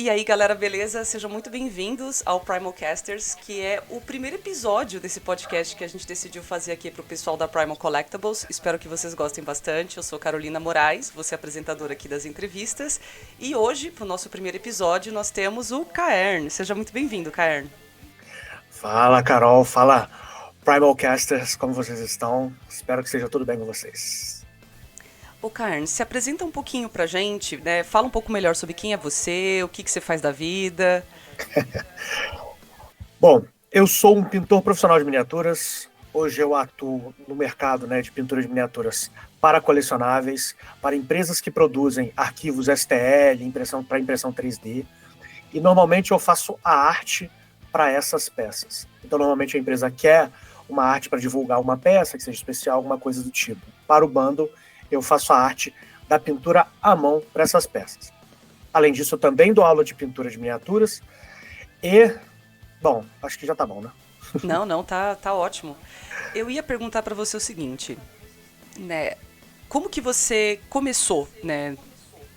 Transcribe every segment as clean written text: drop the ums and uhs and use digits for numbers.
E aí, galera, beleza? Sejam muito bem-vindos ao Primal Casters, que é o primeiro episódio desse podcast que a gente decidiu fazer aqui pro pessoal da Primal Collectibles. Espero que vocês gostem bastante. Eu sou Carolina Moraes, vou ser apresentadora aqui das entrevistas. E hoje, pro nosso primeiro episódio, nós temos o Caern. Seja muito bem-vindo, Caern. Fala, Carol. Fala, Primal Casters. Como vocês estão? Espero que esteja tudo bem com vocês. Ô, Caern, se apresenta um pouquinho pra gente, né? Fala um pouco melhor sobre quem é você, o que você faz da vida. Bom, eu sou um pintor profissional de miniaturas. Hoje eu atuo no mercado, de pintura de miniaturas para colecionáveis, para empresas que produzem arquivos STL, para impressão 3D. E normalmente eu faço a arte para essas peças. Então, normalmente a empresa quer uma arte para divulgar uma peça, que seja especial, alguma coisa do tipo. Para o bundle, eu faço a arte da pintura à mão para essas peças. Além disso, eu também dou aula de pintura de miniaturas e, bom, acho que já tá bom, né? Não, tá ótimo. Eu ia perguntar pra você o seguinte, né? Como que você começou, né,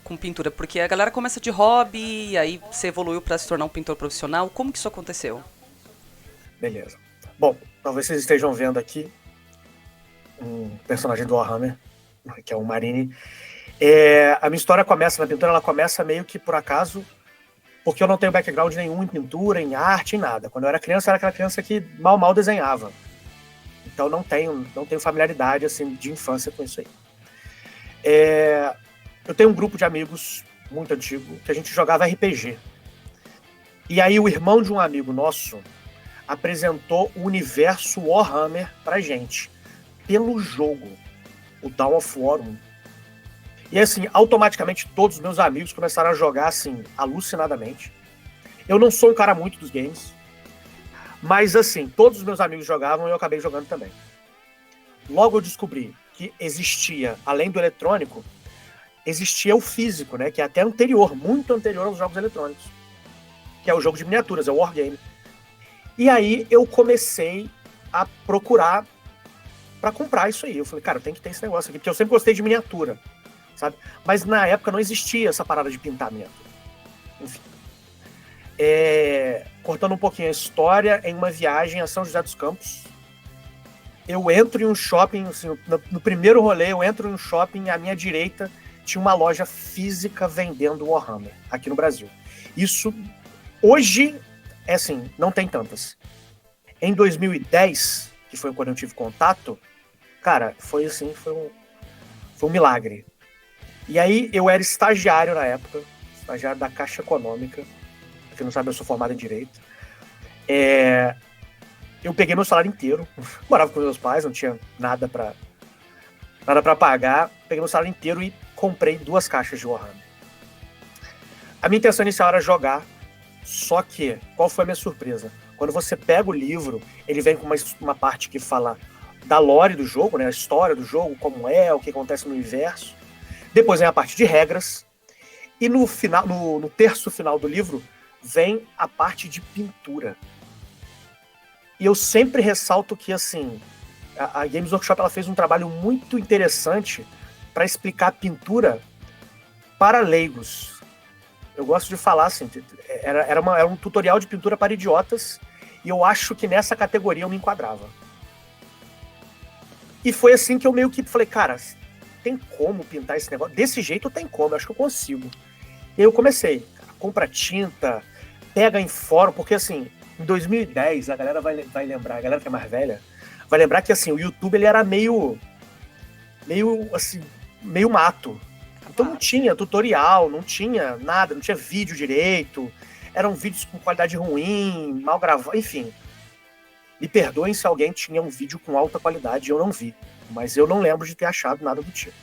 com pintura? Porque a galera começa de hobby, e aí você evoluiu pra se tornar um pintor profissional. Como que isso aconteceu? Beleza. Bom, talvez vocês estejam vendo aqui um personagem do Warhammer, que é o Marine. A minha história começa na pintura, ela começa meio que por acaso, porque eu não tenho background nenhum em pintura, em arte, em nada. Quando eu era aquela criança que mal desenhava. Então não tenho familiaridade assim, de infância com isso aí. Eu tenho um grupo de amigos muito antigo que a gente jogava RPG. E aí o irmão de um amigo nosso apresentou o universo Warhammer pra gente, pelo jogo, o Dawn of War 1. E assim, automaticamente todos os meus amigos começaram a jogar assim, alucinadamente. Eu não sou um cara muito dos games, mas assim, todos os meus amigos jogavam e eu acabei jogando também. Logo eu descobri que existia, além do eletrônico, existia o físico, né? Que é até anterior, muito anterior aos jogos eletrônicos. Que é o jogo de miniaturas, é o Wargame. E aí eu comecei a procurar para comprar isso aí. Eu falei, cara, eu tenho que ter esse negócio aqui, porque eu sempre gostei de miniatura, sabe? Mas na época não existia essa parada de pintar miniatura. Enfim. Cortando um pouquinho a história, em uma viagem a São José dos Campos, eu entro em um shopping, assim, no primeiro rolê, eu entro em um shopping, à minha direita tinha uma loja física vendendo Warhammer, aqui no Brasil. Isso, hoje, assim, não tem tantas. Em 2010, que foi quando eu tive contato, cara, foi assim, foi um milagre. E aí eu era estagiário na época, estagiário da Caixa Econômica, pra quem não sabe, eu sou formado em Direito. Eu peguei meu salário inteiro, morava com meus pais, não tinha nada pra pagar, peguei meu salário inteiro e comprei 2 caixas de Warhammer. A minha intenção inicial era jogar, só que, qual foi a minha surpresa? Quando você pega o livro, ele vem com uma parte que fala da lore do jogo, né, a história do jogo, como é, o que acontece no universo. Depois vem a parte de regras. E no final, no terço final do livro, vem a parte de pintura. E eu sempre ressalto que, assim, a Games Workshop ela fez um trabalho muito interessante para explicar a pintura para leigos. Eu gosto de falar assim, era um tutorial de pintura para idiotas, e eu acho que nessa categoria eu me enquadrava. E foi assim que eu meio que falei, cara, tem como pintar esse negócio? Desse jeito tem como, eu acho que eu consigo. E aí eu comecei, cara, compra tinta, pega em fórum, porque assim, em 2010, a galera vai lembrar, a galera que é mais velha, vai lembrar que assim, o YouTube ele era meio mato. Então não tinha tutorial, não tinha nada, não tinha vídeo direito, eram vídeos com qualidade ruim, mal gravados, enfim. Me perdoem se alguém tinha um vídeo com alta qualidade e eu não vi, mas eu não lembro de ter achado nada do tipo.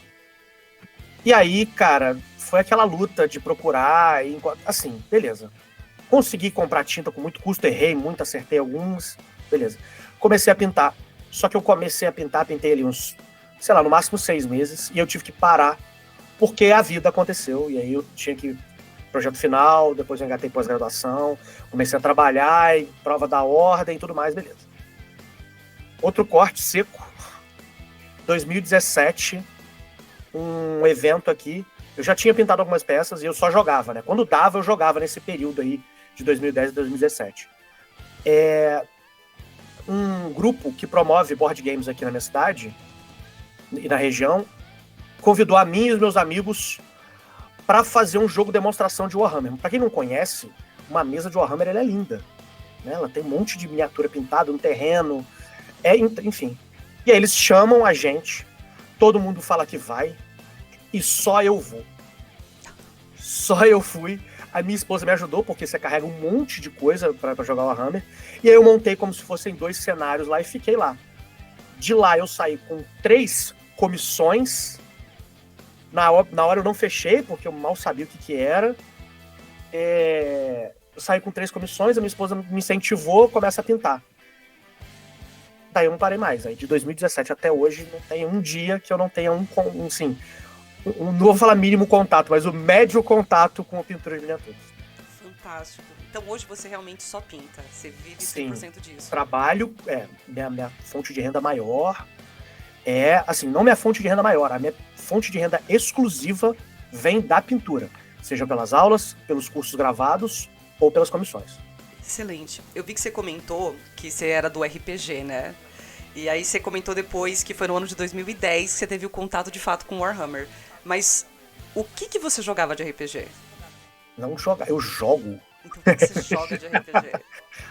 E aí, cara, foi aquela luta de procurar, e, assim, beleza. Consegui comprar tinta com muito custo, errei muito, acertei alguns, beleza. Comecei a pintar, só que eu comecei a pintar, pintei ali uns, sei lá, no máximo 6 meses, e eu tive que parar, porque a vida aconteceu, e aí eu tinha que projeto final, depois eu engatei pós-graduação, comecei a trabalhar, e prova da ordem e tudo mais, beleza. Outro corte seco, 2017, um evento aqui, Eu já tinha pintado algumas peças e eu só jogava, né? Quando dava, eu jogava nesse período aí de 2010 e 2017. Um grupo que promove board games aqui na minha cidade e na região convidou a mim e os meus amigos para fazer um jogo demonstração de Warhammer. Para quem não conhece, uma mesa de Warhammer ela é linda, né? Ela tem um monte de miniatura pintada no terreno, enfim. E aí eles chamam a gente, todo mundo fala que vai, e só eu vou. Só eu fui. A minha esposa me ajudou, porque você carrega um monte de coisa para jogar Warhammer. E aí eu montei como se fossem 2 cenários lá e fiquei lá. De lá eu saí com 3 comissões. Na hora eu não fechei, porque eu mal sabia o que era. Eu saí com 3 comissões, a minha esposa me incentivou, começa a pintar. Daí eu não parei mais. Aí de 2017 até hoje não tem um dia que eu não tenha não vou falar mínimo contato, mas o médio contato com a pintura de miniaturas. Fantástico. Então hoje você realmente só pinta, você vive 100% disso. Trabalho, minha fonte de renda maior não minha fonte de renda maior, a minha fonte de renda exclusiva vem da pintura, seja pelas aulas, pelos cursos gravados ou pelas comissões. Excelente. Eu vi que você comentou que você era do RPG, né? E aí você comentou depois que foi no ano de 2010 que você teve o contato de fato com Warhammer. Mas o que você jogava de RPG? Não joga, eu jogo. Então o que você joga de RPG?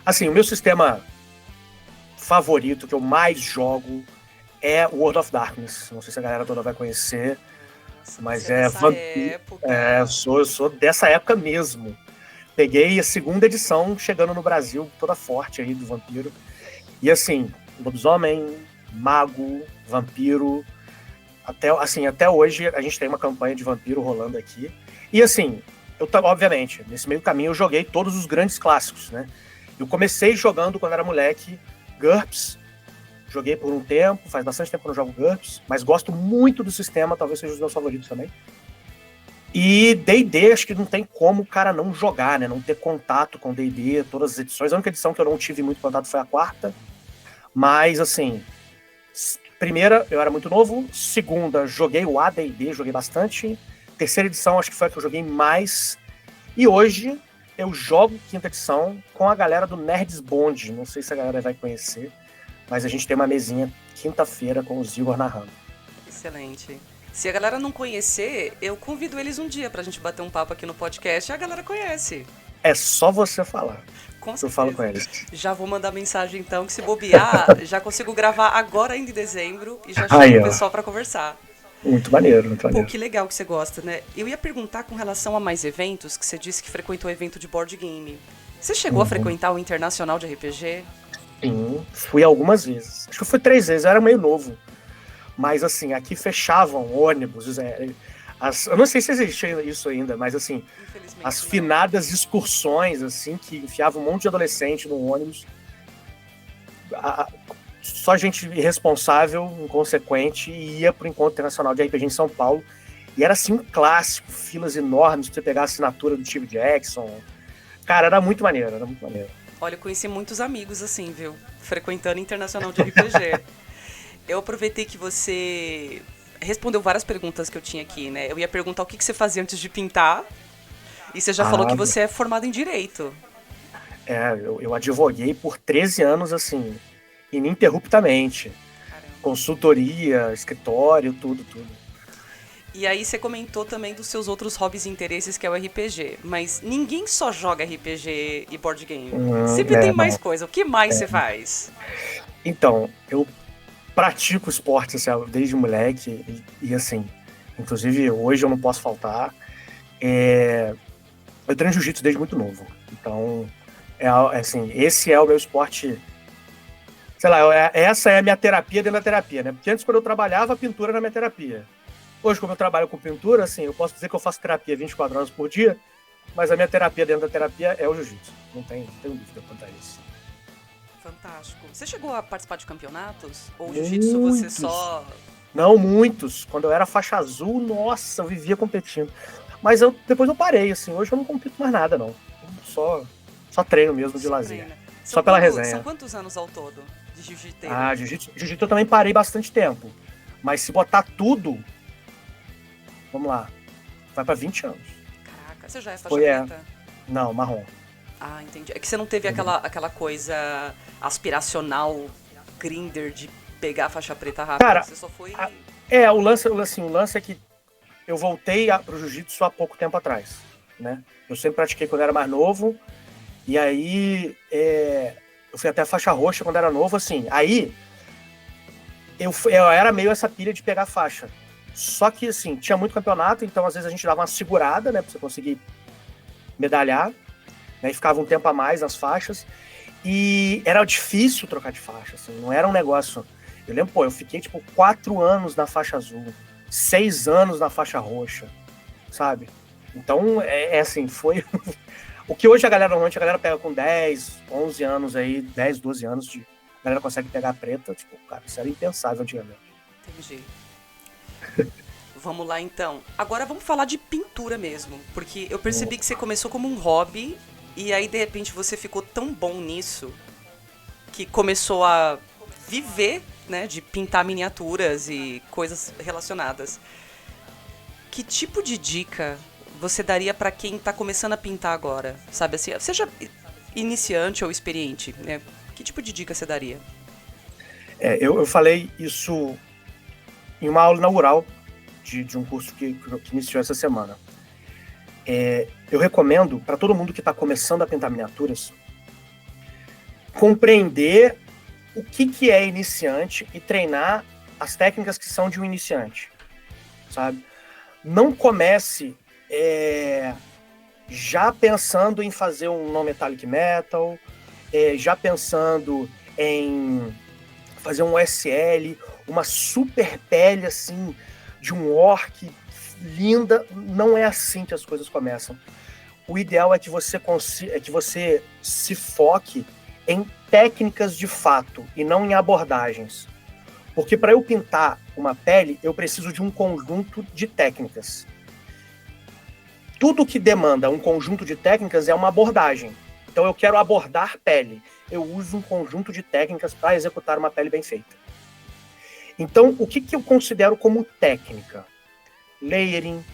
Assim, o meu sistema favorito, que eu mais jogo, é World of Darkness. Não sei se a galera toda vai conhecer, mas é Vampiro. Eu sou dessa época mesmo. Peguei a 2ª edição chegando no Brasil, toda forte aí do Vampiro. E assim, lobisomem, mago, vampiro. Até hoje a gente tem uma campanha de vampiro rolando aqui. E assim, obviamente, nesse meio caminho eu joguei todos os grandes clássicos, né? Eu comecei jogando quando era moleque, GURPS. Joguei por um tempo, faz bastante tempo que eu não jogo GURPS, mas gosto muito do sistema, talvez seja um dos meus favoritos também. E D&D, acho que não tem como o cara não jogar, né? Não ter contato com D&D, todas as edições. A única edição que eu não tive muito contato foi a 4ª. Mas, assim, primeira, eu era muito novo. 2ª, joguei o AD&D, joguei bastante. 3ª edição, acho que foi a que eu joguei mais. E hoje, eu jogo 5ª edição com a galera do Nerds Bond. Não sei se a galera vai conhecer, mas a gente tem uma mesinha quinta-feira com o Zigor narrando. Excelente. Se a galera não conhecer, eu convido eles um dia pra gente bater um papo aqui no podcast e a galera conhece. É só você falar. Com certeza. Eu falo com eles. Já vou mandar mensagem então, que se bobear, já consigo gravar agora ainda em dezembro e já chamo o pessoal pra conversar. Muito maneiro, muito maneiro. Pô, que legal que você gosta, né? Eu ia perguntar com relação a mais eventos, que você disse que frequentou evento de board game. Você chegou a frequentar o Internacional de RPG? Sim, fui algumas vezes. Acho que fui 3 vezes, eu era meio novo. Mas, assim, aqui fechavam ônibus. Eu não sei se existe isso ainda, mas, assim, as finadas excursões, assim, que enfiavam um monte de adolescente no ônibus. Só gente irresponsável, inconsequente, ia pro Encontro Internacional de RPG em São Paulo. E era, assim, um clássico, filas enormes pra você pegar a assinatura do Steve Jackson. Cara, era muito maneiro, era muito maneiro. Olha, eu conheci muitos amigos, assim, viu? Frequentando Internacional de RPG. Eu aproveitei que você respondeu várias perguntas que eu tinha aqui, né? Eu ia perguntar o que você fazia antes de pintar. E você já falou que você é formado em Direito. Eu advoguei por 13 anos, assim, ininterruptamente. Caramba. Consultoria, escritório, tudo. E aí você comentou também dos seus outros hobbies e interesses, que é o RPG. Mas ninguém só joga RPG e board game. Sempre tem mais coisa. O que mais você faz? Então, eu pratico esporte, assim, desde moleque. E assim, inclusive hoje eu não posso faltar. Eu treino jiu-jitsu desde muito novo. Então, assim, esse é o meu esporte. Sei lá, essa é a minha terapia dentro da terapia, né? Porque antes, quando eu trabalhava, a pintura era a minha terapia. Hoje, como eu trabalho com pintura, assim, eu posso dizer que eu faço terapia 24 horas por dia, mas a minha terapia dentro da terapia é o jiu-jitsu. Não tenho dúvida quanto a isso. Fantástico. Você chegou a participar de campeonatos? Ou jiu-jitsu você só... Não, muitos. Quando eu era faixa azul, nossa, eu vivia competindo. Mas depois eu parei, assim. Hoje eu não compito mais nada, não. Só treino mesmo de lazer. Só pela resenha. São quantos anos ao todo de jiu-jitsu? Jiu-jitsu eu também parei bastante tempo. Mas se botar tudo... Vamos lá. vai pra 20 anos. Caraca, você já é faixa Foi, preta? Não, marrom. Ah, entendi. É que você não teve aquela coisa aspiracional, grinder, de pegar a faixa preta rápido. Cara, Você só foi... o lance é que eu voltei pro jiu-jitsu há pouco tempo atrás, né? Eu sempre pratiquei quando era mais novo, e aí eu fui até a faixa roxa quando era novo, assim. Aí eu era meio essa pilha de pegar faixa. Só que, assim, tinha muito campeonato, então às vezes a gente dava uma segurada, né, pra você conseguir medalhar, né, e ficava um tempo a mais nas faixas. E era difícil trocar de faixa, assim, não era um negócio... Eu lembro, eu fiquei, 4 anos na faixa azul, 6 anos na faixa roxa, sabe? Então, assim, foi... O que hoje normalmente a galera pega com 10, 11 anos aí, 10, 12 anos, a galera consegue pegar a preta, cara, isso era impensável antigamente. Entendi. Vamos lá, então. Agora vamos falar de pintura mesmo, porque eu percebi que você começou como um hobby, e aí, de repente, você ficou tão bom nisso, que começou a viver, né, de pintar miniaturas e coisas relacionadas. Que tipo de dica você daria para quem tá começando a pintar agora? Sabe assim, seja iniciante ou experiente, né? Que tipo de dica você daria? Eu falei isso em uma aula inaugural de um curso que iniciou essa semana. Eu recomendo para todo mundo que está começando a pintar miniaturas compreender o que é iniciante e treinar as técnicas que são de um iniciante, sabe? Não comece já pensando em fazer um non-metallic metal, já pensando em fazer um SL, uma super pele assim de um orc linda. Não é assim que as coisas começam. O ideal é que você se foque em técnicas de fato e não em abordagens. Porque para eu pintar uma pele, eu preciso de um conjunto de técnicas. Tudo que demanda um conjunto de técnicas é uma abordagem. Então eu quero abordar pele. Eu uso um conjunto de técnicas para executar uma pele bem feita. Então, o que eu considero como técnica? Layering,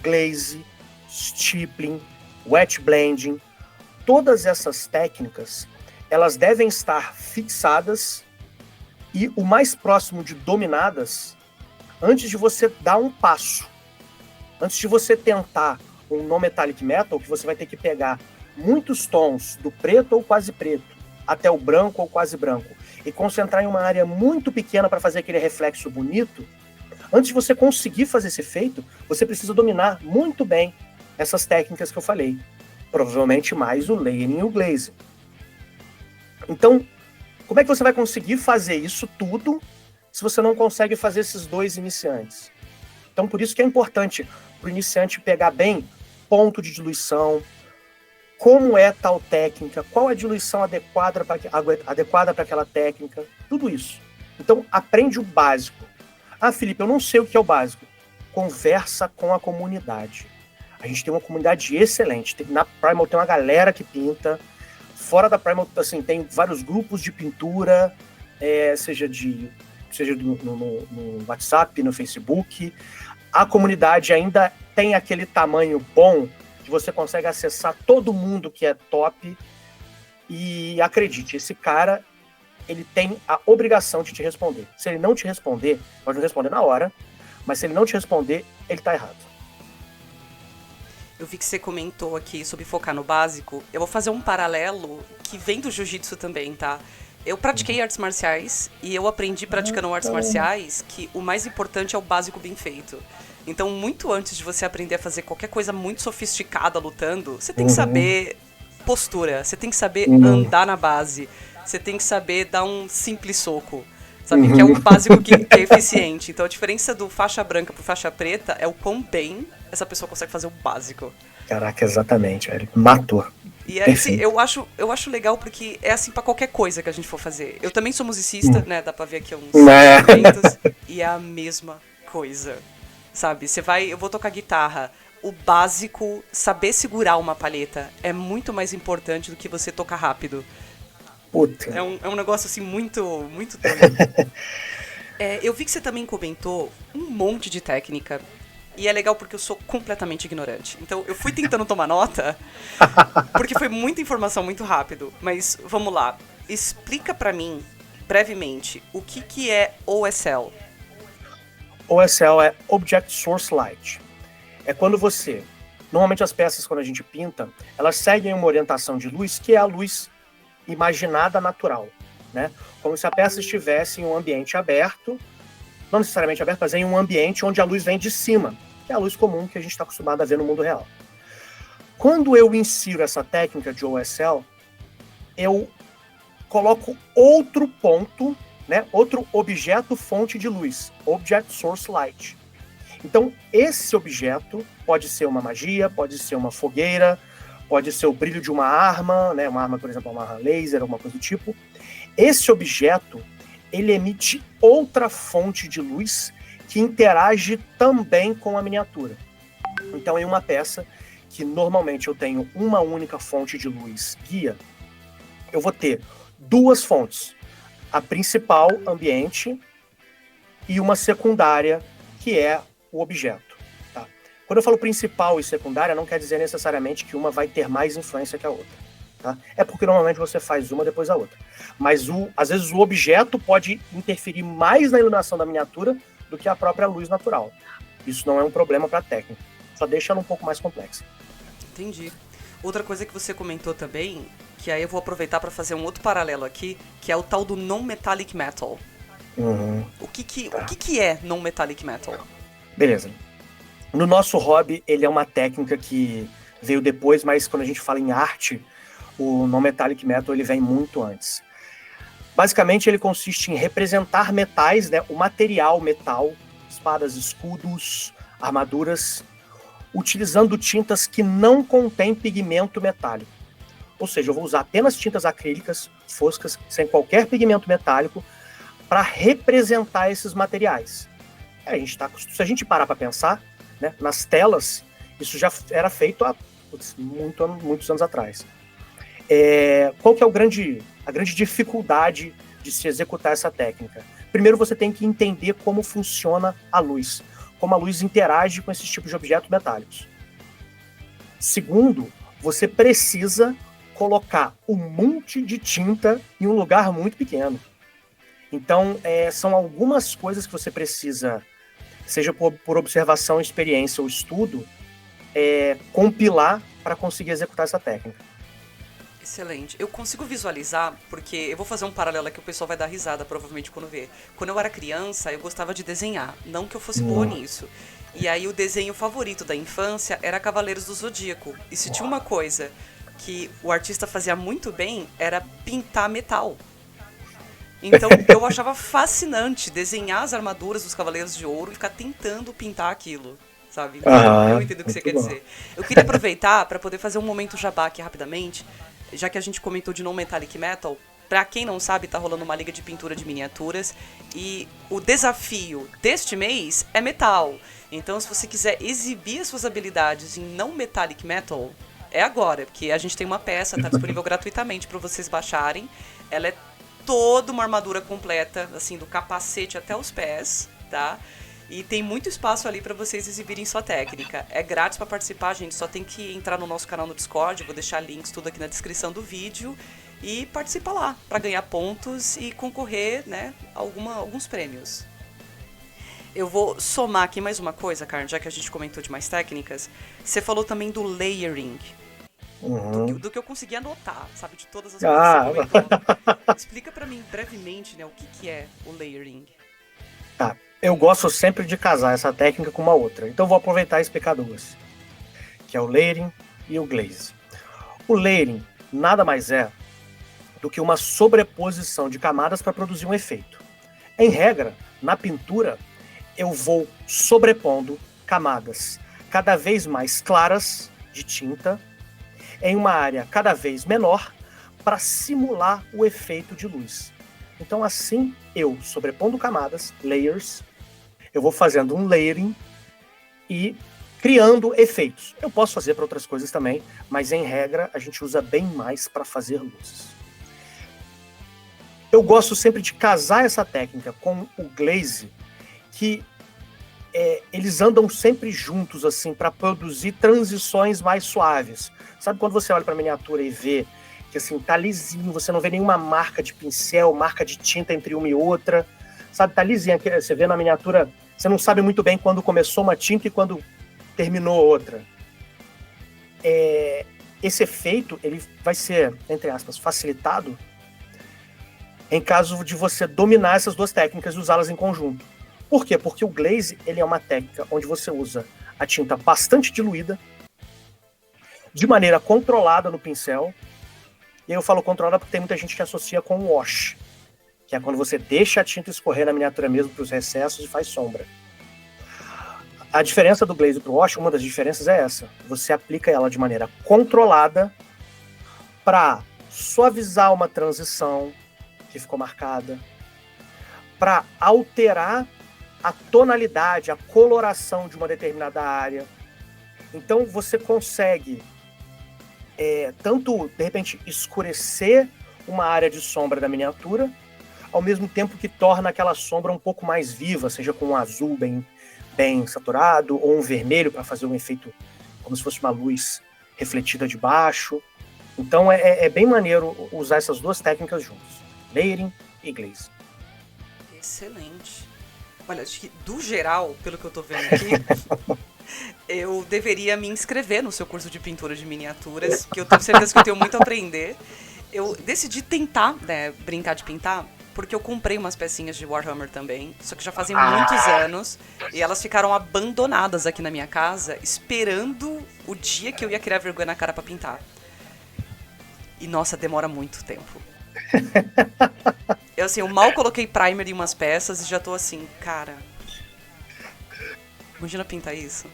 glaze, stippling, wet blending. Todas essas técnicas, elas devem estar fixadas e o mais próximo de dominadas antes de você dar um passo. Antes de você tentar um non-metallic metal, que você vai ter que pegar muitos tons do preto ou quase preto até o branco ou quase branco e concentrar em uma área muito pequena para fazer aquele reflexo bonito, antes de você conseguir fazer esse efeito, você precisa dominar muito bem essas técnicas que eu falei. Provavelmente mais o layering e o glaze. Então, como é que você vai conseguir fazer isso tudo se você não consegue fazer esses dois iniciantes? Então, por isso que é importante para o iniciante pegar bem ponto de diluição, como é tal técnica, qual a diluição adequada para aquela técnica, tudo isso. Então, aprende o básico. Ah, Felipe, eu não sei o que é o básico. Conversa com a comunidade. A gente tem uma comunidade excelente. Na Primal tem uma galera que pinta. Fora da Primal, assim, tem vários grupos de pintura, seja no WhatsApp, no Facebook. A comunidade ainda tem aquele tamanho bom que você consegue acessar todo mundo que é top. E acredite, esse cara, ele tem a obrigação de te responder. Se ele não te responder, pode não responder na hora, mas se ele não te responder, ele tá errado. Eu vi que você comentou aqui sobre focar no básico. Eu vou fazer um paralelo que vem do jiu-jitsu também, tá? Eu pratiquei artes marciais e eu aprendi praticando artes marciais que o mais importante é o básico bem feito. Então, muito antes de você aprender a fazer qualquer coisa muito sofisticada lutando, você tem que saber postura, você tem que saber andar na base, você tem que saber dar um simples soco, sabe? Que é o básico que é eficiente. Então, a diferença do faixa branca pro faixa preta é o quão bem essa pessoa consegue fazer o básico. Caraca, exatamente, velho. Matou. E assim, eu acho legal porque é assim pra qualquer coisa que a gente for fazer. Eu também sou musicista, né? Dá pra ver aqui uns instrumentos. E é a mesma coisa, sabe? Eu vou tocar guitarra. O básico, saber segurar uma palheta é muito mais importante do que você tocar rápido. Puta. É um negócio assim muito, muito doido. Eu vi que você também comentou um monte de técnica. E é legal porque eu sou completamente ignorante. Então eu fui tentando tomar nota, porque foi muita informação muito rápido. Mas vamos lá, explica pra mim, brevemente, o que é OSL? OSL é Object Source Light. É quando você... Normalmente as peças, quando a gente pinta, elas seguem uma orientação de luz, que é a luz imaginada natural, né? Como se a peça estivesse em um ambiente aberto, não necessariamente aberto, mas em um ambiente onde a luz vem de cima, que é a luz comum que a gente está acostumado a ver no mundo real. Quando eu insiro essa técnica de OSL, eu coloco outro ponto, né? Outro objeto fonte de luz, Object Source Light. Então, esse objeto pode ser uma magia, pode ser uma fogueira, pode ser o brilho de uma arma, né? Uma arma, por exemplo, uma arma laser, alguma coisa do tipo. Esse objeto, ele emite outra fonte de luz que interage também com a miniatura. Então, em uma peça que normalmente eu tenho uma única fonte de luz guia, eu vou ter duas fontes. A principal, ambiente, e uma secundária, que é o objeto. Tá? Quando eu falo principal e secundária, não quer dizer necessariamente que uma vai ter mais influência que a outra. Tá? É porque normalmente você faz uma depois da outra. Mas às vezes o objeto pode interferir mais na iluminação da miniatura do que a própria luz natural. Isso não é um problema para a técnica, só deixa ela um pouco mais complexa. Entendi. Outra coisa que você comentou também, que aí eu vou aproveitar para fazer um outro paralelo aqui, que é o tal do non-metallic metal. O que é non-metallic metal? Beleza. No nosso hobby, ele é uma técnica que veio depois, mas quando a gente fala em arte, o non-metallic metal ele vem muito antes. Basicamente, ele consiste em representar metais, né, o material metal, espadas, escudos, armaduras, utilizando tintas que não contêm pigmento metálico. Ou seja, eu vou usar apenas tintas acrílicas, foscas, sem qualquer pigmento metálico, para representar esses materiais. Se a gente parar para pensar, né, nas telas, isso já era feito há muitos anos atrás. Qual que é a grande dificuldade de se executar essa técnica? Primeiro, você tem que entender como funciona a luz, como a luz interage com esses tipos de objetos metálicos. Segundo, você precisa colocar um monte de tinta em um lugar muito pequeno. Então, são algumas coisas que você precisa, seja por observação, experiência ou estudo, compilar para conseguir executar essa técnica. Excelente. Eu consigo visualizar, porque eu vou fazer um paralelo aqui, o pessoal vai dar risada provavelmente quando ver. Quando eu era criança, eu gostava de desenhar, não que eu fosse boa nisso. E aí o desenho favorito da infância era Cavaleiros do Zodíaco. E se tinha uma coisa que o artista fazia muito bem, era pintar metal. Então eu achava fascinante desenhar as armaduras dos Cavaleiros de Ouro e ficar tentando pintar aquilo, sabe? Então, eu entendo o que você quer dizer. Eu queria aproveitar para poder fazer um momento jabá aqui rapidamente, já que a gente comentou de non-metallic metal. Pra quem não sabe, tá rolando uma liga de pintura de miniaturas e o desafio deste mês é metal. Então, se você quiser exibir as suas habilidades em non-metallic metal, é agora, porque a gente tem uma peça, tá disponível gratuitamente para vocês baixarem. Ela é toda uma armadura completa, assim, do capacete até os pés, tá? E tem muito espaço ali para vocês exibirem sua técnica. É grátis para participar, gente, só tem que entrar no nosso canal no Discord, vou deixar links tudo aqui na descrição do vídeo e participa lá para ganhar pontos e concorrer, né, a alguns prêmios. Eu vou somar aqui mais uma coisa, Karen, já que a gente comentou de mais técnicas. Você falou também do layering. Do que eu consegui anotar, sabe? De todas as coisas que você comentou. Explica pra mim brevemente, né, o que é o layering. Tá. Eu gosto sempre de casar essa técnica com uma outra. Então vou aproveitar e explicar duas. Que é o layering e o glaze. O layering nada mais é do que uma sobreposição de camadas para produzir um efeito. Em regra, na pintura, eu vou sobrepondo camadas cada vez mais claras de tinta em uma área cada vez menor para simular o efeito de luz. Então, assim, eu sobrepondo camadas, layers, eu vou fazendo um layering e criando efeitos. Eu posso fazer para outras coisas também, mas em regra a gente usa bem mais para fazer luzes. Eu gosto sempre de casar essa técnica com o glaze, que eles andam sempre juntos, assim, para produzir transições mais suaves. Sabe quando você olha para a miniatura e vê que, assim, tá lisinho, você não vê nenhuma marca de pincel, marca de tinta entre uma e outra, sabe, tá lisinha, você vê na miniatura, você não sabe muito bem quando começou uma tinta e quando terminou outra. Esse efeito, ele vai ser, entre aspas, facilitado em caso de você dominar essas duas técnicas e usá-las em conjunto. Por quê? Porque o glaze, ele é uma técnica onde você usa a tinta bastante diluída, de maneira controlada no pincel. E aí eu falo controlada porque tem muita gente que associa com o wash, que é quando você deixa a tinta escorrer na miniatura mesmo para os recessos e faz sombra. A diferença do glaze para o wash, uma das diferenças é essa. Você aplica ela de maneira controlada para suavizar uma transição que ficou marcada, para alterar a tonalidade, a coloração de uma determinada área. Então você consegue tanto, de repente, escurecer uma área de sombra da miniatura, ao mesmo tempo que torna aquela sombra um pouco mais viva, seja com um azul bem saturado, ou um vermelho para fazer um efeito como se fosse uma luz refletida de baixo. Então é bem maneiro usar essas duas técnicas juntos, layering e glaze. Excelente. Olha, acho que, do geral, pelo que eu tô vendo aqui, eu deveria me inscrever no seu curso de pintura de miniaturas, porque eu tenho certeza que eu tenho muito a aprender. Eu decidi tentar, né, brincar de pintar, porque eu comprei umas pecinhas de Warhammer também, só que já fazem muitos anos, e elas ficaram abandonadas aqui na minha casa, esperando o dia que eu ia criar vergonha na cara pra pintar. E, nossa, demora muito tempo. Eu mal coloquei primer em umas peças e já tô assim, cara... Imagina pintar isso.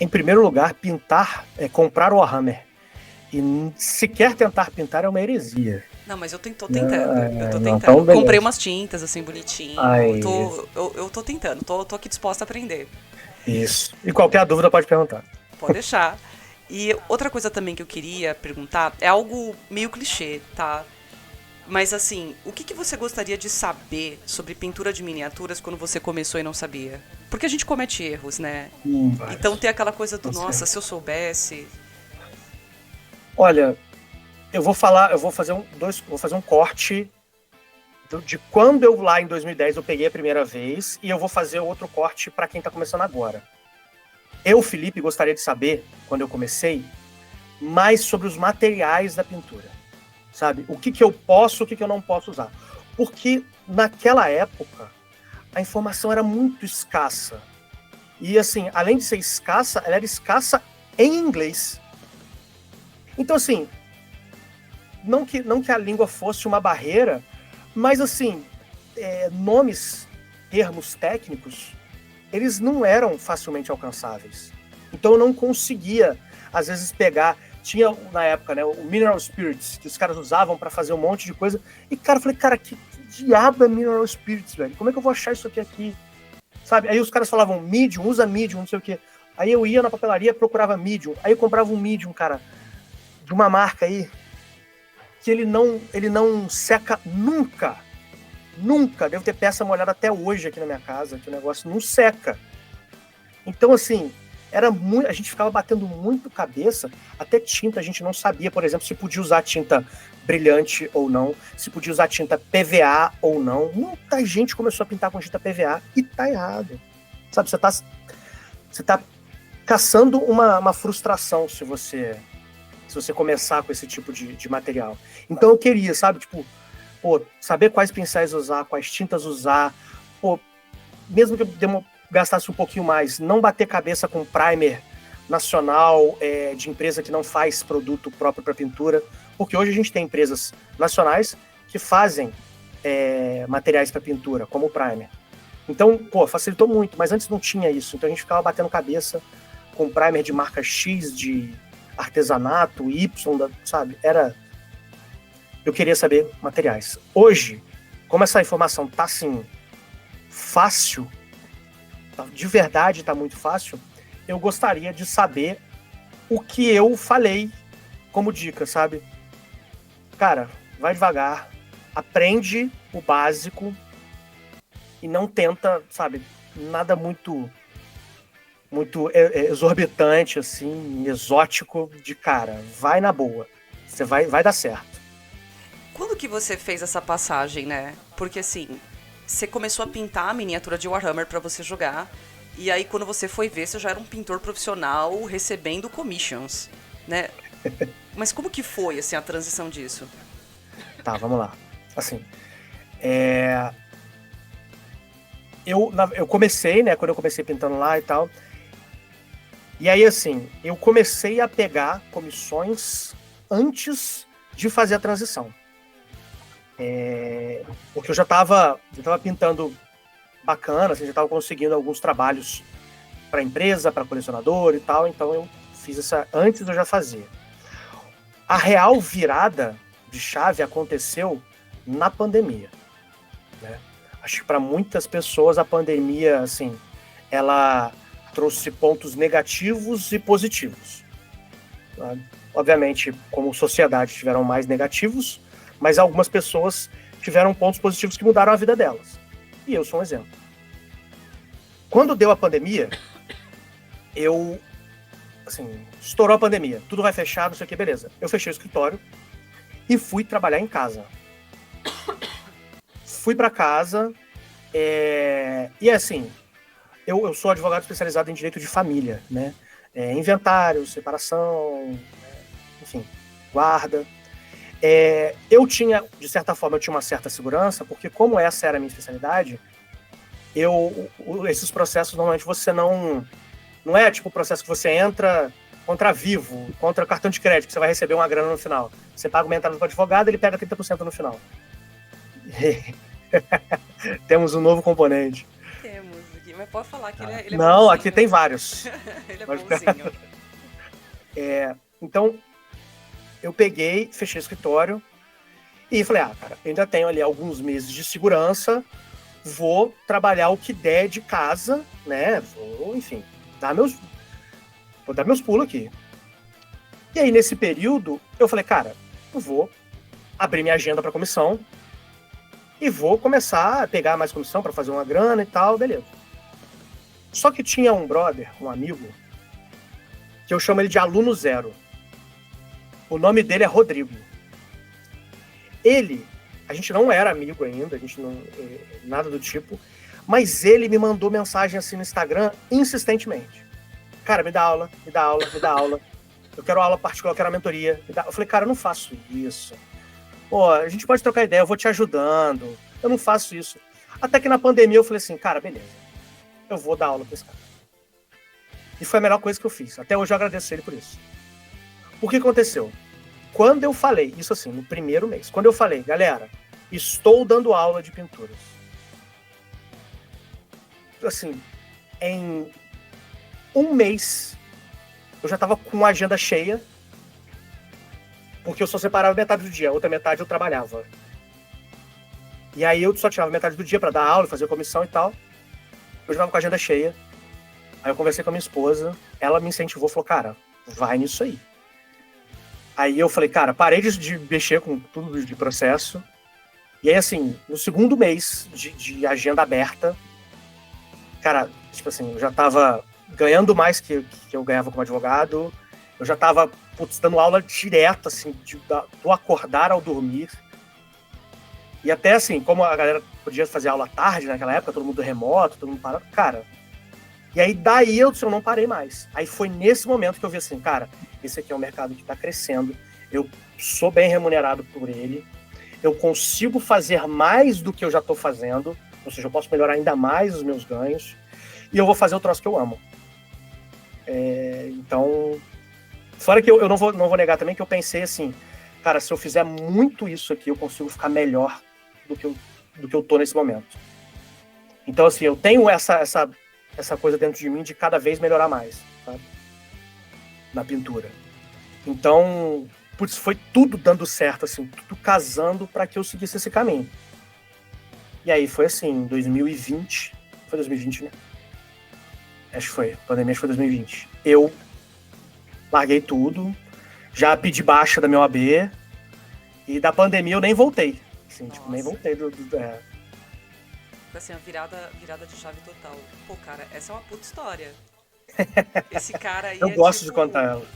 Em primeiro lugar, pintar é comprar o Warhammer. E sequer tentar pintar é uma heresia. Não, mas eu tô tentando. Eu tô tentando. Então, comprei umas tintas, assim, bonitinho. Ai, Eu tô tentando. Tô aqui disposta a aprender. Isso. E qualquer dúvida pode perguntar. Pode deixar. E outra coisa também que eu queria perguntar é algo meio clichê, tá? Mas assim, o que você gostaria de saber sobre pintura de miniaturas quando você começou e não sabia? Porque a gente comete erros, né? Então tem aquela coisa do, nossa, se eu soubesse... Olha, eu vou fazer um corte de quando eu lá em 2010 eu peguei a primeira vez, e eu vou fazer outro corte para quem tá começando agora. Eu, Felipe, gostaria de saber, quando eu comecei, mais sobre os materiais da pintura. Sabe? O que eu posso, o que eu não posso usar. Porque naquela época, a informação era muito escassa. E assim, além de ser escassa, ela era escassa em inglês. Então assim, não que a língua fosse uma barreira, mas assim, nomes, termos técnicos, eles não eram facilmente alcançáveis. Então eu não conseguia, às vezes, pegar... Tinha, na época, né, o Mineral Spirits, que os caras usavam pra fazer um monte de coisa. E, cara, eu falei, cara, que diabo é Mineral Spirits, velho? Como é que eu vou achar isso aqui? Sabe? Aí os caras falavam, medium, usa medium, não sei o quê. Aí eu ia na papelaria, procurava medium. Aí eu comprava um medium, cara, de uma marca aí, que ele não seca nunca. Nunca. Devo ter peça molhada até hoje aqui na minha casa, que o negócio não seca. Então, assim... a gente ficava batendo muito cabeça, até tinta a gente não sabia, por exemplo, se podia usar tinta brilhante ou não, se podia usar tinta PVA ou não. Muita gente começou a pintar com tinta PVA e tá errado. Sabe, você tá caçando uma frustração se você começar com esse tipo de material. Então eu queria, sabe, tipo, saber quais pincéis usar, quais tintas usar, mesmo que eu gastasse um pouquinho mais, não bater cabeça com primer nacional, de empresa que não faz produto próprio para pintura, porque hoje a gente tem empresas nacionais que fazem materiais para pintura, como o primer. Então, facilitou muito, mas antes não tinha isso, então a gente ficava batendo cabeça com primer de marca X, de artesanato, Y, sabe? Eu queria saber materiais. Hoje, como essa informação tá assim, fácil, de verdade tá muito fácil, eu gostaria de saber o que eu falei como dica, sabe? Cara, vai devagar, aprende o básico e não tenta, sabe, nada muito exorbitante, assim, exótico de cara. Vai na boa. Você vai dar certo. Quando que você fez essa passagem, né? Porque assim, você começou a pintar a miniatura de Warhammer pra você jogar, e aí quando você foi ver, você já era um pintor profissional recebendo commissions, né? Mas como que foi, assim, a transição disso? Tá, vamos lá. Assim, eu comecei, né, quando eu comecei pintando lá e tal, e aí, assim, eu comecei a pegar comissões antes de fazer a transição. Porque eu já tava pintando bacana, assim, já tava conseguindo alguns trabalhos para empresa, para colecionador e tal, então eu fiz essa antes, eu já fazia. A real virada de chave aconteceu na pandemia, né? Acho que para muitas pessoas a pandemia, assim, ela trouxe pontos negativos e positivos. Sabe? Obviamente, como sociedade, tiveram mais negativos, mas algumas pessoas tiveram pontos positivos que mudaram a vida delas. E eu sou um exemplo. Quando deu a pandemia, estourou a pandemia, tudo vai fechar, não sei o que, beleza. Eu fechei o escritório e fui trabalhar em casa. Fui para casa e assim, eu sou advogado especializado em direito de família, né? Inventário, separação, enfim, guarda. Eu tinha, de certa forma, uma certa segurança, porque como essa era a minha especialidade, esses processos, normalmente, você não é tipo o processo que você entra contra Vivo, contra cartão de crédito, que você vai receber uma grana no final. Você paga uma entrada para o advogado, ele pega 30% no final. Temos um novo componente. Temos aqui, mas pode falar que ele é Não, bonzinho. aqui tem vários. Ele é bonzinho. Então, eu peguei, fechei o escritório e falei, cara, eu ainda tenho ali alguns meses de vou trabalhar o que der de casa, né? Vou, enfim, vou dar meus pulos aqui. E aí, nesse período, eu falei, cara, eu vou abrir minha agenda para comissão e vou começar a pegar mais comissão para fazer uma grana e tal, beleza. Só que tinha um brother, um amigo, que eu chamo ele de aluno zero. O nome dele é Rodrigo. A gente não era amigo ainda, a gente não, nada do tipo, mas ele me mandou mensagem assim no Instagram insistentemente. Cara, me dá aula, me dá aula, me dá aula. Eu quero aula particular, eu quero a mentoria. Eu falei, cara, eu não faço isso. Pô, a gente pode trocar ideia, eu vou te ajudando. Eu não faço isso. Até que na pandemia eu falei assim, cara, beleza. Eu vou dar aula pra esse cara. E foi a melhor coisa que eu fiz. Até hoje eu agradeço ele por isso. O que aconteceu? Quando eu falei, isso assim, no primeiro mês, quando eu falei, galera, estou dando aula de pinturas. Assim, em um mês, eu já estava com a agenda cheia, porque eu só separava metade do dia, a outra metade eu trabalhava. E aí eu só tirava metade do dia para dar aula, fazer comissão e tal. Eu já estava com a agenda cheia. Aí eu conversei com a minha esposa, ela me incentivou, falou, cara, vai nisso aí. Aí eu falei, cara, parei de mexer com tudo de processo. E aí, assim, no segundo mês de agenda aberta, cara, tipo assim, eu já tava ganhando mais que eu ganhava como advogado. Eu já tava, dando aula direto, assim, do acordar ao dormir. E até, assim, como a galera podia fazer aula tarde naquela época, todo mundo remoto, todo mundo parado, cara. E aí, daí eu não parei mais. Aí foi nesse momento que eu vi assim, cara, esse aqui é um mercado que tá crescendo, eu sou bem remunerado por ele, eu consigo fazer mais do que eu já tô fazendo, ou seja, eu posso melhorar ainda mais os meus ganhos, e eu vou fazer o troço que eu amo. Então, fora que eu não vou negar também que eu pensei assim, cara, se eu fizer muito isso aqui, eu consigo ficar melhor do que eu tô nesse momento. Então, assim, eu tenho essa coisa dentro de mim de cada vez melhorar mais, sabe? Na pintura. Então, foi tudo dando certo, assim, tudo casando para que eu seguisse esse caminho. E aí foi assim, em 2020, foi 2020, né? Acho que foi, a pandemia foi 2020. Eu larguei tudo, já pedi baixa da minha AB, e da pandemia eu nem voltei. Assim, tipo, nem voltei Foi assim, a virada de chave total. Pô, cara, essa é uma puta história. Esse cara aí Eu é gosto tipo, de contar ela.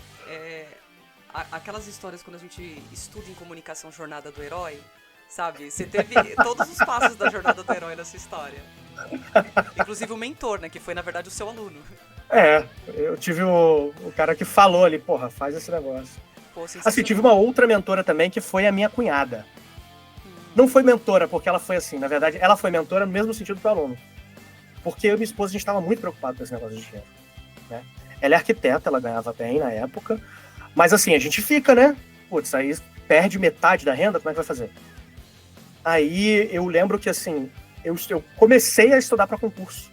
Aquelas histórias quando a gente estuda em comunicação Jornada do Herói, sabe? Você teve todos os passos da Jornada do Herói nessa história. Inclusive o mentor, né? Que foi, na verdade, o seu aluno. Eu tive o cara que falou ali, porra, faz esse negócio. Pô, assim, tive uma outra mentora também, que foi a minha cunhada. Não foi mentora, porque ela foi assim, na verdade, ela foi mentora no mesmo sentido que o aluno. Porque eu e minha esposa, a gente estava muito preocupado com esse negócio de dinheiro, né? Ela é arquiteta, ela ganhava bem na época, mas assim, a gente fica, né? Putz, aí perde metade da renda, como é que vai fazer? Aí eu lembro que, assim, eu comecei a estudar para concurso.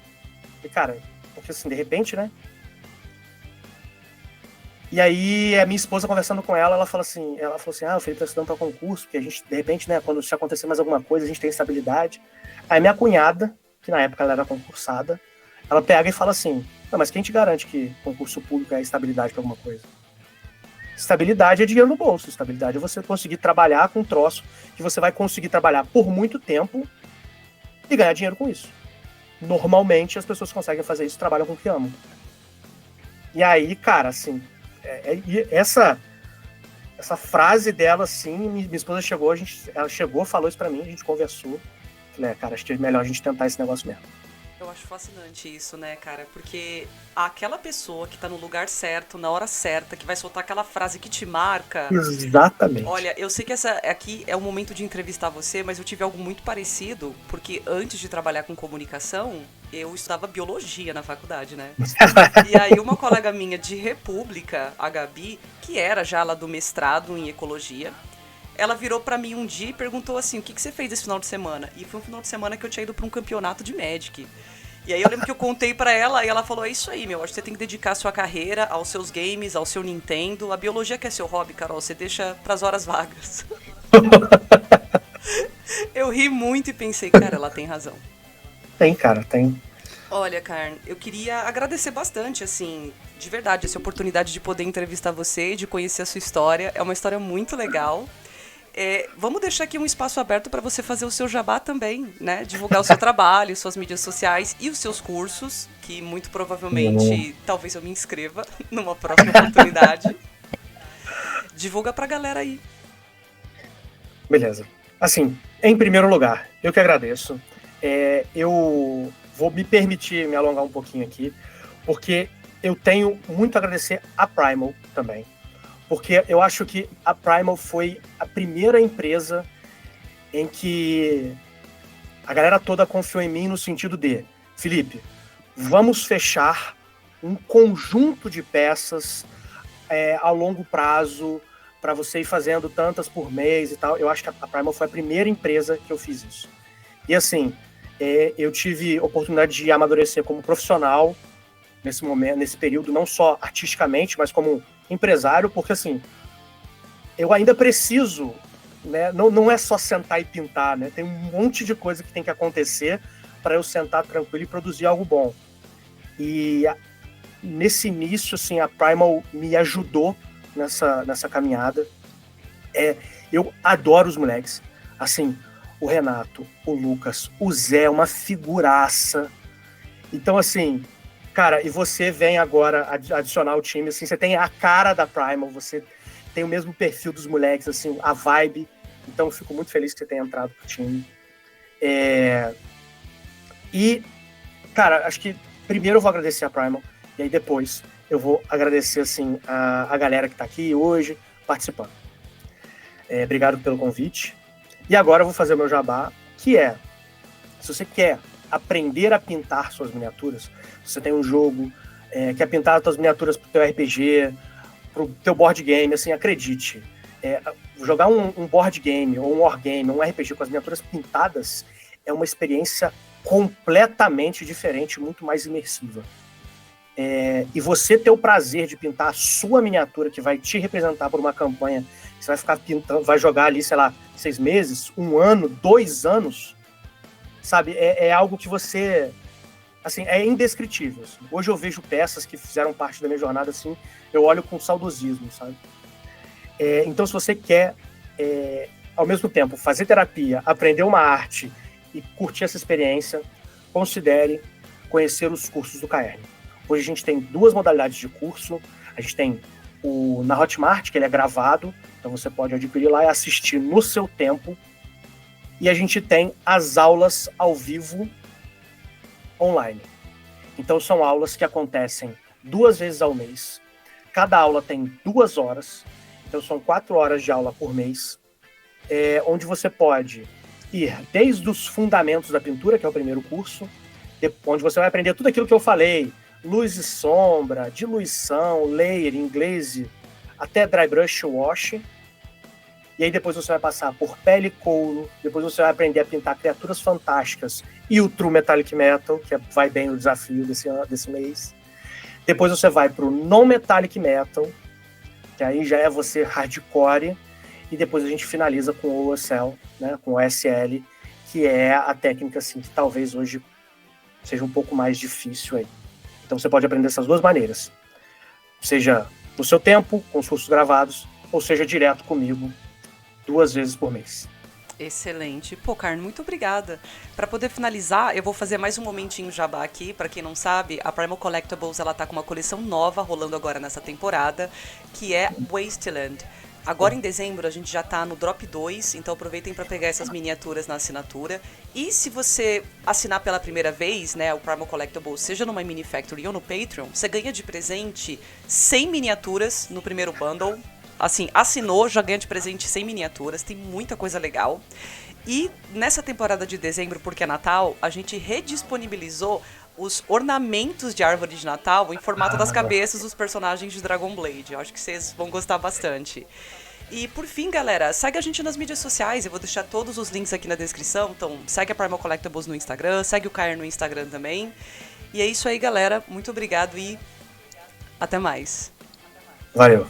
E, cara, porque assim, de repente, né? E aí, a minha esposa conversando com ela, ela falou assim, o Felipe tá estudando para concurso, porque a gente, de repente, né, quando se acontecer mais alguma coisa, a gente tem estabilidade. Aí minha cunhada, que na época ela era concursada, ela pega e fala assim, não, mas quem te garante que concurso público é estabilidade para alguma coisa? Estabilidade é dinheiro no bolso, estabilidade é você conseguir trabalhar com um troço que você vai conseguir trabalhar por muito tempo e ganhar dinheiro com isso. Normalmente, as pessoas que conseguem fazer isso trabalham com o que amam. E aí, cara, assim, essa frase dela, assim, minha esposa chegou, ela chegou, falou isso pra mim, a gente conversou. Falei, cara, acho que é melhor a gente tentar esse negócio mesmo. Eu acho fascinante isso, né, cara? Porque aquela pessoa que tá no lugar certo, na hora certa, que vai soltar aquela frase que te marca... Exatamente. Olha, eu sei que essa aqui é o momento de entrevistar você, mas eu tive algo muito parecido, porque antes de trabalhar com comunicação, eu estudava biologia na faculdade, né? E aí uma colega minha de República, a Gabi, que era já lá do mestrado em ecologia, ela virou pra mim um dia e perguntou assim, o que você fez esse final de semana? E foi um final de semana que eu tinha ido pra um campeonato de Magic. E aí eu lembro que eu contei pra ela e ela falou, é isso aí, meu, acho que você tem que dedicar a sua carreira aos seus games, ao seu Nintendo. A biologia que é seu hobby, Carol, você deixa pras horas vagas. Eu ri muito e pensei, cara, ela tem razão. Tem, cara, tem. Olha, Carn, eu queria agradecer bastante, assim, de verdade, essa oportunidade de poder entrevistar você, de conhecer a sua história. É uma história muito legal. Vamos deixar aqui um espaço aberto para você fazer o seu jabá também, né? Divulgar o seu trabalho, suas mídias sociais e os seus cursos, que muito provavelmente, talvez eu me inscreva numa próxima oportunidade. Divulga pra galera aí. Beleza. Assim, em primeiro lugar, eu que agradeço. Eu vou me permitir me alongar um pouquinho aqui, porque eu tenho muito a agradecer a Primal também. Porque eu acho que a Primal foi a primeira empresa em que a galera toda confiou em mim no sentido de, Felipe, vamos fechar um conjunto de peças a longo prazo para você ir fazendo tantas por mês e tal. Eu acho que a Primal foi a primeira empresa que eu fiz isso. E assim, eu tive oportunidade de amadurecer como profissional nesse momento, nesse período, não só artisticamente, mas como empresário, porque assim, eu ainda preciso, né, não é só sentar e pintar, né, tem um monte de coisa que tem que acontecer para eu sentar tranquilo e produzir algo bom. E nesse início, assim, a Primal me ajudou nessa caminhada. Eu adoro os moleques, assim, o Renato, o Lucas, o Zé, uma figuraça. Então, assim, cara, e você vem agora adicionar o time, assim, você tem a cara da Primal, você tem o mesmo perfil dos moleques, assim, a vibe. Então, eu fico muito feliz que você tenha entrado pro time. E, cara, acho que primeiro eu vou agradecer a Primal, e aí depois eu vou agradecer, assim, a galera que tá aqui hoje participando. Obrigado pelo convite. E agora eu vou fazer o meu jabá, que é, se você quer aprender a pintar suas miniaturas, você tem um jogo, quer pintar as suas miniaturas pro teu RPG, pro teu board game, assim, acredite. Jogar um board game, ou um wargame, ou um RPG com as miniaturas pintadas é uma experiência completamente diferente, muito mais imersiva. E você ter o prazer de pintar a sua miniatura, que vai te representar por uma campanha, você vai ficar pintando, vai jogar ali, sei lá, 6 meses, 1 ano, 2 anos, sabe? É algo que você, assim, é indescritível. Assim. Hoje eu vejo peças que fizeram parte da minha jornada, assim, eu olho com saudosismo, sabe? Então, se você quer, ao mesmo tempo, fazer terapia, aprender uma arte e curtir essa experiência, considere conhecer os cursos do Caerne. Hoje a gente tem 2 modalidades de curso. A gente tem na Hotmart, que ele é gravado, então você pode adquirir lá e assistir no seu tempo. E a gente tem as aulas ao vivo online. Então são aulas que acontecem 2 vezes ao mês. Cada aula tem 2 horas, então são 4 horas de aula por mês, onde você pode ir desde os fundamentos da pintura, que é o primeiro curso, onde você vai aprender tudo aquilo que eu falei, luz e sombra, diluição, layering, glaze, até dry brush wash. E aí depois você vai passar por pele e couro, depois você vai aprender a pintar criaturas fantásticas e o True Metallic Metal, que vai bem no desafio desse mês. Depois você vai para o Non-Metallic Metal, que aí já é você hardcore, e depois a gente finaliza com o OSL, né, com o OSL, que é a técnica assim, que talvez hoje seja um pouco mais difícil aí. Então você pode aprender dessas 2 maneiras, seja no seu tempo, com os cursos gravados, ou seja direto comigo, 2 vezes por mês. Excelente. Pô, Carne, muito obrigada. Para poder finalizar, eu vou fazer mais um momentinho jabá aqui. Para quem não sabe, a Primal Collectibles ela tá com uma coleção nova rolando agora nessa temporada, que é Wasteland. Agora em dezembro a gente já tá no Drop 2, então aproveitem para pegar essas miniaturas na assinatura. E se você assinar pela primeira vez, né, o Primal Collectibles, seja numa Mini Factory ou no Patreon, você ganha de presente 100 miniaturas no primeiro bundle. Assim, assinou, já ganha de presente 100 miniaturas, tem muita coisa legal. E nessa temporada de dezembro, porque é Natal, a gente redisponibilizou os ornamentos de árvore de Natal em formato das cabeças dos personagens de Dragon Blade. Eu acho que vocês vão gostar bastante. E por fim, galera, segue a gente nas mídias sociais. Eu vou deixar todos os links aqui na descrição. Então, segue a Primal Collectibles no Instagram, segue o Caerne no Instagram também. E é isso aí, galera. Muito obrigado e até mais. Valeu.